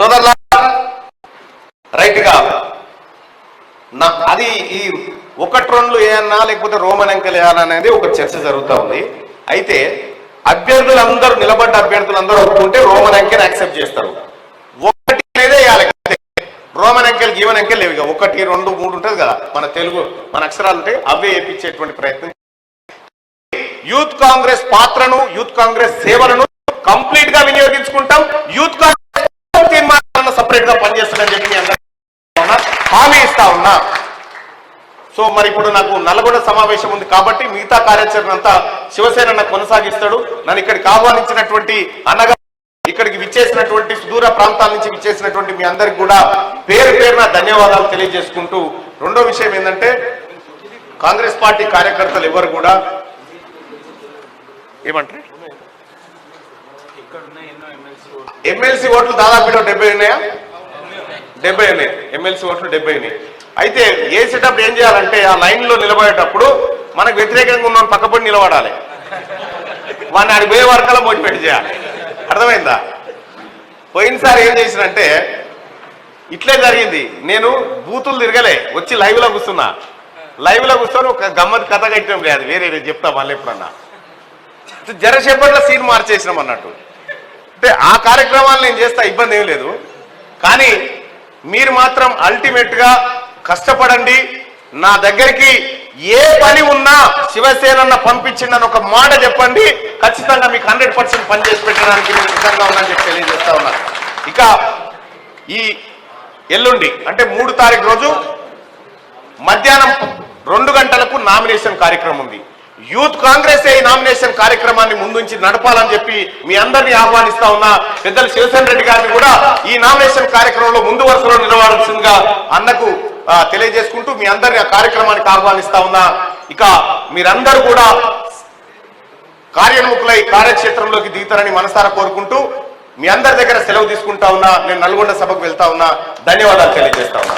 సోదరుల రైట్ గా అది ఈ ఒకటి రెండు వేయన్నా లేకపోతే రోమన్ అంకెలు వేయాలా అనేది ఒక చర్చ జరుగుతూ ఉంది. అయితే అభ్యర్థులందరూ నిలబడ్డ అభ్యర్థులందరూ ఒప్పుకుంటే రోమన్ అంకెలు యాక్సెప్ట్ చేస్తారు. ఒకటి అనేదే వేయాలి, రోమన్ అంకెలు గీవన్ అంకెలు లేవు. 1, 2, 3 ఉంటుంది కదా మన తెలుగు మన అక్షరాలు ఉంటాయి, అవే వేయించేటువంటి ప్రయత్నం. యూత్ కాంగ్రెస్ పాత్రను యూత్ కాంగ్రెస్ సేవలను కంప్లీట్ గా వినియోగించుకుంటాం. యూత్ కాంగ్రెస్ తీర్మానాలను సపరేట్ గా పనిచేస్తానని చెప్పి హామీ ఇస్తా ఉన్నా. సో మరి ఇప్పుడు నాకు నల్గొండ సమావేశం ఉంది కాబట్టి మిగతా కార్యాచరణ అంతా శివసేన కొనసాగిస్తాడు. నన్ను ఇక్కడికి ఆహ్వానించినటువంటి అన్నగా ఇక్కడికి విచ్చేసినటువంటి సుదూర ప్రాంతాల నుంచి విచ్చేసినటువంటి మీ అందరికి కూడా పేరు పేరున ధన్యవాదాలు తెలియజేసుకుంటూ, రెండో విషయం ఏంటంటే కాంగ్రెస్ పార్టీ కార్యకర్తలు ఎవరు కూడా ఏమంటారు, ఎమ్మెల్సీ ఓట్లు దాదాపు 70 ఉన్నాయా? 70 ఉన్నాయి. ఎమ్మెల్సీ ఓట్లు 70 ఉన్నాయి. అయితే వేసేటప్పుడు ఏం చేయాలంటే ఆ లైన్ లో నిలబడేటప్పుడు మనకు వ్యతిరేకంగా ఉన్న పక్కపడి నిలబడాలి, వాడిని ఆడికి పోయే వరకల్లా మోటివేట్ చేయాలి. అర్థమైందా? పోయినసారి ఏం చేసినంటే ఇట్లే జరిగింది. నేను బూతులు తిరగలే, వచ్చి లైవ్ లో కూర్చున్నా. లైవ్ లో కూర్చొని ఒక గమ్మత్ కథ కట్టడం లేదు, వేరే చెప్తా మళ్ళీ ఎప్పుడన్నా. జరసేపట్లో సీన్ మార్చేసినాం అన్నట్టు. అంటే ఆ కార్యక్రమాలు నేను చేస్తా, ఇబ్బంది ఏం లేదు. కానీ మీరు మాత్రం అల్టిమేట్ గా కష్టపడండి. నా దగ్గరికి ఏ పని ఉన్నా శివసేన పంపించిందని ఒక మాట చెప్పండి, ఖచ్చితంగా మీకు 100% పనిచేసి పెట్టడానికి నేను సిద్ధంగా ఉన్నానని చెప్పి తెలియజేస్తా ఉన్నా. ఇక ఈ ఎల్లుండి అంటే 3 తారీఖు రోజు మధ్యాహ్నం 2 గంటలకు నామినేషన్ కార్యక్రమం ఉంది. యూత్ కాంగ్రెస్ ఈ నామినేషన్ కార్యక్రమాన్ని ముందుంచి నడపాలని చెప్పి మీ అందరినీ ఆహ్వానిస్తా ఉన్నా. పెద్దలు శివసేన రెడ్డి గారిని కూడా ఈ నామినేషన్ కార్యక్రమంలో ముందు వరుసలో నిలబడాల్సిందిగా అన్నకు తెలియజేసుకుంటూ మీ అందరినీ ఆ కార్యక్రమానికి ఆహ్వానిస్తా ఉన్నా. ఇక మీరందరూ కూడా కార్యోన్ముఖులై కార్యక్షేత్రంలోకి దిగుతారని మనసారా కోరుకుంటూ మీ అందరి దగ్గర సెలవు తీసుకుంటా ఉన్నా. నేను నల్గొండ సభకు వెళ్తా ఉన్నా. ధన్యవాదాలు తెలియజేస్తా ఉన్నా.